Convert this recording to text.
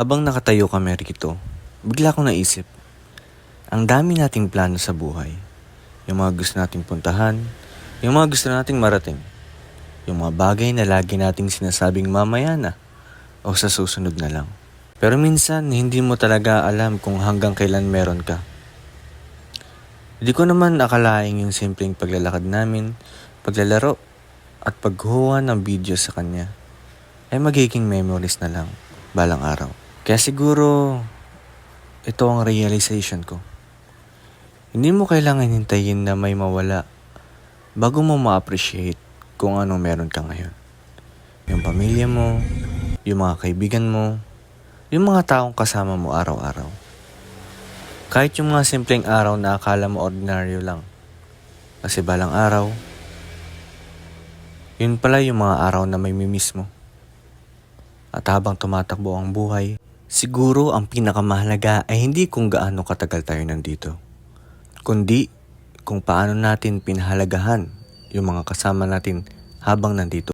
Habang nakatayo kami rito, bigla kong naisip, ang dami nating plano sa buhay. Yung mga gusto nating puntahan, yung mga gusto nating marating, yung mga bagay na lagi nating sinasabing mamaya na o sa susunod na lang. Pero minsan, hindi mo talaga alam kung hanggang kailan meron ka. Hindi ko naman akalaing yung simpleng paglalakad namin, paglalaro, at pagkuha ng video sa kanya ay magiging memories na lang balang araw. Kaya siguro, ito ang realization ko. Hindi mo kailangan hintayin na may mawala bago mo ma-appreciate kung anong meron ka ngayon. Yung pamilya mo, yung mga kaibigan mo, yung mga taong kasama mo araw-araw. Kahit yung mga simpleng araw na akala mo ordinaryo lang. Kasi balang araw, yun pala yung mga araw na may mimiss mo. At habang tumatakbo ang buhay, siguro ang pinakamahalaga ay hindi kung gaano katagal tayo nandito, kundi kung paano natin pinahalagahan yung mga kasama natin habang nandito.